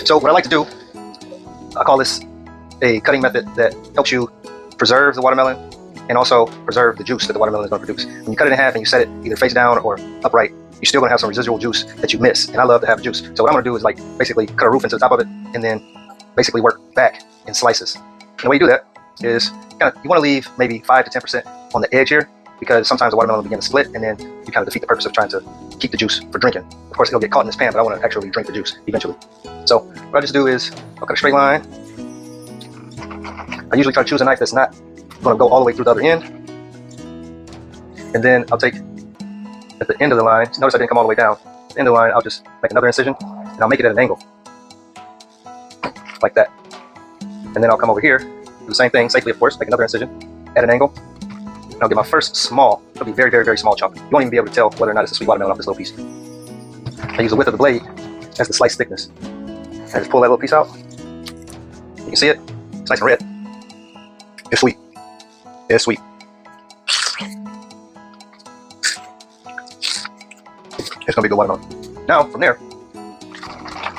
So what I like to do, I call this a cutting method that helps you preserve the watermelon and also preserve the juice that the watermelon is going to produce. When you cut it in half and you set it either face down or upright, you're still going to have some residual juice that you miss, and I love to have juice. So what I'm going to do is like basically cut a roof into the top of it and then basically work back in slices. And the way you do that is you want to leave maybe 5 to 10% on the edge here, because sometimes the watermelon will begin to split and then you kind of defeat the purpose of trying to keep the juice for drinking. Of course, it'll get caught in this pan, but I want to actually drink the juice eventually. So what I just do is I'll cut a straight line. I usually try to choose a knife that's not going to go all the way through the other end. And then I'll take at the end of the line, notice I didn't come all the way down. At the end of the line, I'll just make another incision and I'll make it at an angle. Like that. And then I'll come over here, do the same thing, safely of course, make another incision at an angle. And I'll get my first small, it'll be very, very, very small chunk. You won't even be able to tell whether or not it's a sweet watermelon off this little piece. I use the width of the blade as the slice thickness. I just pull that little piece out. You can see it, it's nice and red. It's sweet. It's sweet. It's gonna be a good watermelon. Now, from there,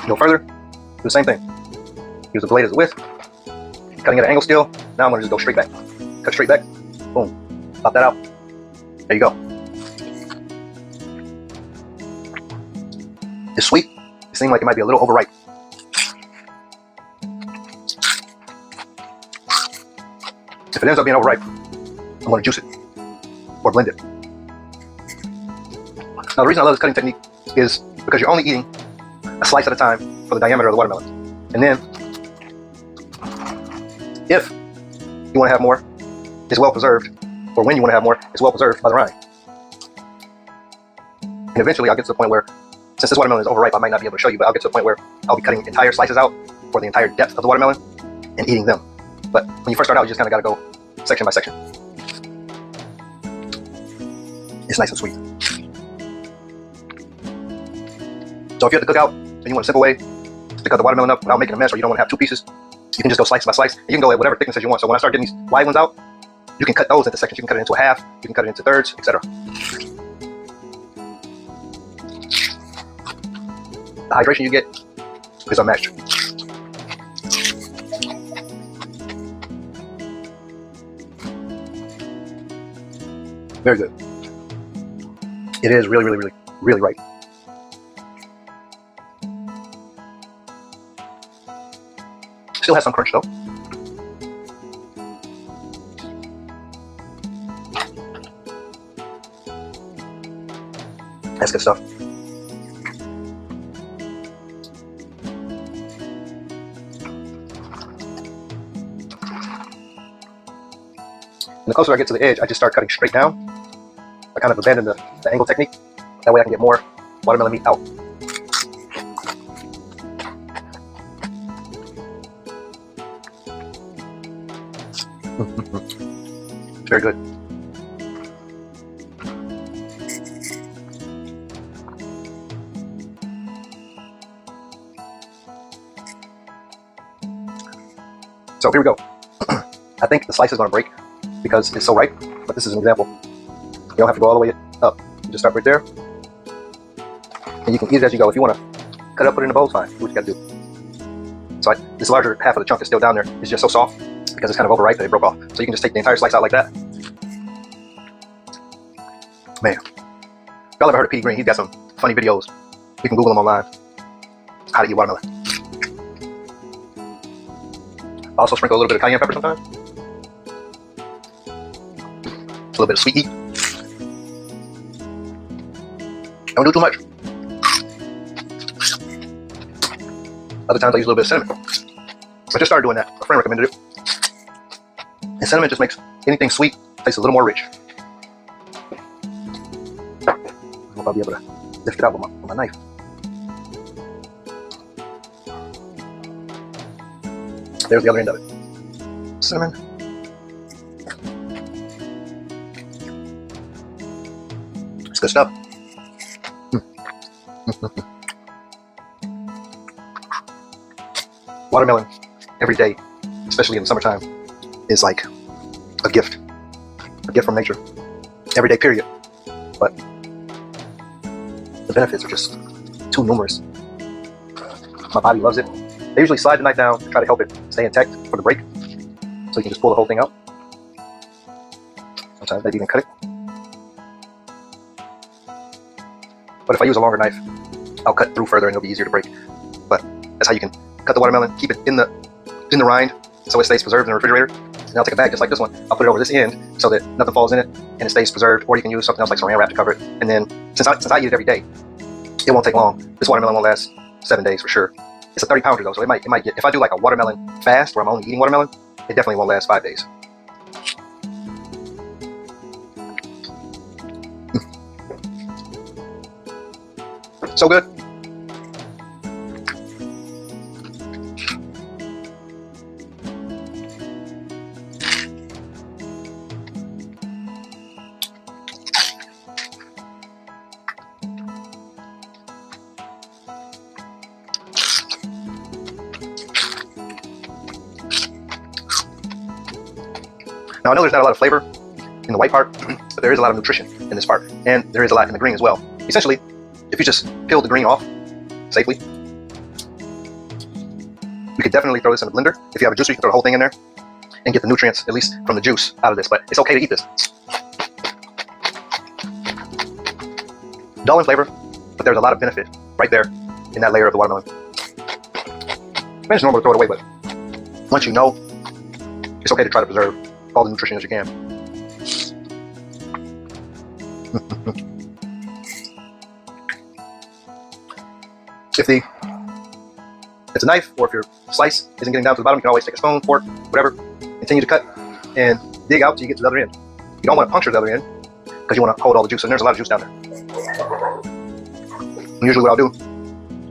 go further, do the same thing. Use the blade as a width, cutting at an angle still. Now I'm gonna just go straight back. Cut straight back, boom, pop that out. There you go. It's sweet. It seemed like it might be a little overripe. If it ends up being overripe, I'm gonna juice it or blend it. Now the reason I love this cutting technique is because you're only eating a slice at a time for the diameter of the watermelon. And then, if you want to have more, it's well preserved, or when you want to have more, it's well preserved by the rind. And eventually I'll get to the point where, since this watermelon is overripe, I might not be able to show you, but I'll get to a point where I'll be cutting entire slices out for the entire depth of the watermelon and eating them. But when you first start out, you just kind of got to go section by section. It's nice and sweet. So if you're at the cookout and you want a simple way to cut the watermelon up without making a mess, or you don't want to have two pieces, you can just go slice by slice. You can go at whatever thickness you want. So when I start getting these wide ones out, you can cut those into sections. You can cut it into a half, you can cut it into thirds, etc. The hydration you get is unmatched. Very good. It is really, really, really, really ripe. Still has some crunch though. That's good stuff. And the closer I get to the edge, I just start cutting straight down. I kind of abandon the angle technique. That way I can get more watermelon meat out. Very good. So here we go. I think the slice is going to break because it's so ripe, but this is an example. You don't have to go all the way up. You just start right there. And you can eat it as you go. If you want to cut it up, put it in a bowl, fine. Do what you got to do. So this larger half of the chunk that's still down there is just so soft because it's kind of overripe that it broke off. So you can just take the entire slice out like that. Man. If y'all ever heard of P. Green, he's got some funny videos. You can Google them online. How to eat watermelon. I also sprinkle a little bit of cayenne pepper sometimes. A little bit of sweet heat. Don't do too much. Other times I use a little bit of cinnamon. I just started doing that. A friend recommended it. And cinnamon just makes anything sweet taste a little more rich. I don't know if I'll be able to lift it out with my knife. There's the other end of it. Cinnamon. It's good stuff. Watermelon every day, especially in the summertime, is like a gift from nature. Every day, period. But the benefits are just too numerous. My body loves it. They usually slide the knife down to try to help it stay intact for the break. So you can just pull the whole thing out. Sometimes they even cut it. But if I use a longer knife, I'll cut through further and it'll be easier to break. But that's how you can cut the watermelon, keep it in the rind so it stays preserved in the refrigerator. And I'll take a bag just like this one, I'll put it over this end so that nothing falls in it and it stays preserved, or you can use something else like saran wrap to cover it. And then since I eat it every day, it won't take long. This watermelon won't last 7 days for sure. It's a 30 pounder though, so it might get, if I do like a watermelon fast where I'm only eating watermelon, it definitely won't last 5 days. So good. Now I know there's not a lot of flavor in the white part, but there is a lot of nutrition in this part, and there is a lot in the green as well. Essentially, if you just peel the green off safely, you could definitely throw this in a blender. If you have a juicer, you can throw the whole thing in there and get the nutrients, at least from the juice, out of this. But it's okay to eat this. Dull in flavor, but there's a lot of benefit right there in that layer of the watermelon. I mean, it's normal to throw it away, but once you know, it's okay to try to preserve all the nutrition as you can. If it's a knife, or if your slice isn't getting down to the bottom, you can always take a spoon, fork, whatever, continue to cut and dig out till you get to the other end. You don't want to puncture the other end because you want to hold all the juice, and there's a lot of juice down there. And usually what I'll do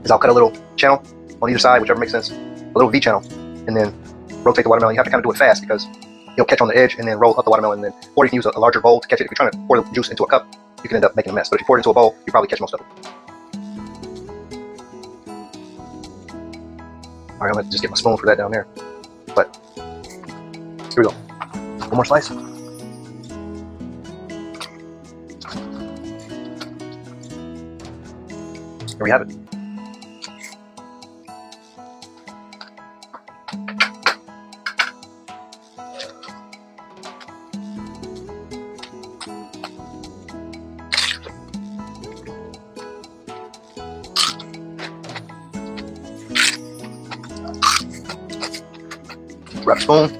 is I'll cut a little channel on either side, whichever makes sense, a little V channel, and then rotate the watermelon. You have to kind of do it fast because it'll catch on the edge and then roll up the watermelon, and then, or you can use a larger bowl to catch it. If you're trying to pour the juice into a cup, you can end up making a mess. But if you pour it into a bowl, you probably catch most of it. All right, I'm gonna just get my spoon for that down there. But here we go. One more slice. There we have it. Grab a spoon.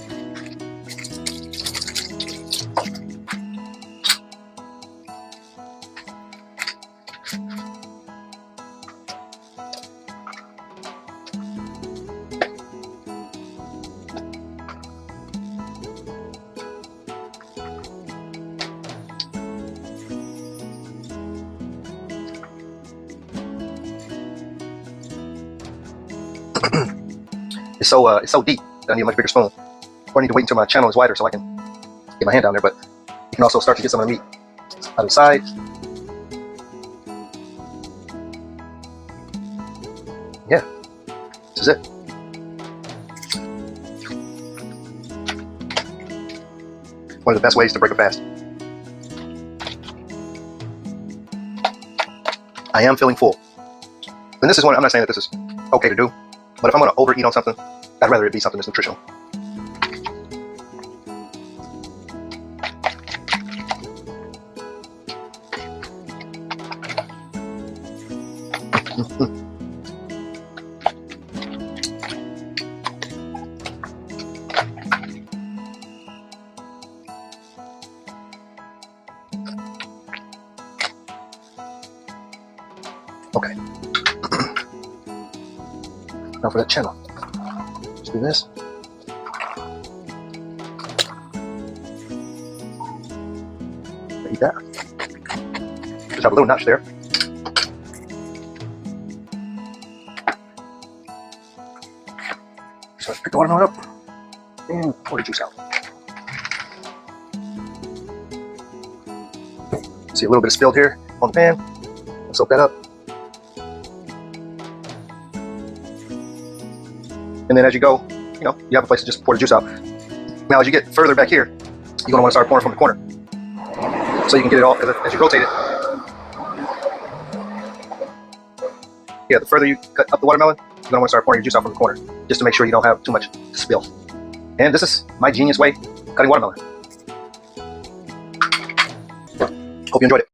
It's so deep. I need a much bigger spoon. Or I need to wait until my channel is wider so I can get my hand down there. But you can also start to get some of the meat out of the side. Yeah, this is it. One of the best ways to break a fast. I am feeling full. And this is one, I'm not saying that this is okay to do, but if I'm going to overeat on something, I'd rather it be something that's nutritional. Okay. Now for that channel. Let's do this. Eat that. Just have a little notch there. So let's pick the watermelon up and pour the juice out. See a little bit of spilled here on the pan. Let's soak that up. And then as you go, you know, you have a place to just pour the juice out. Now as you get further back here, you're going to want to start pouring from the corner. So you can get it all, as you rotate it. Yeah, the further you cut up the watermelon, you're gonna want to start pouring your juice out from the corner, just to make sure you don't have too much to spill. And this is my genius way of cutting watermelon. Hope you enjoyed it.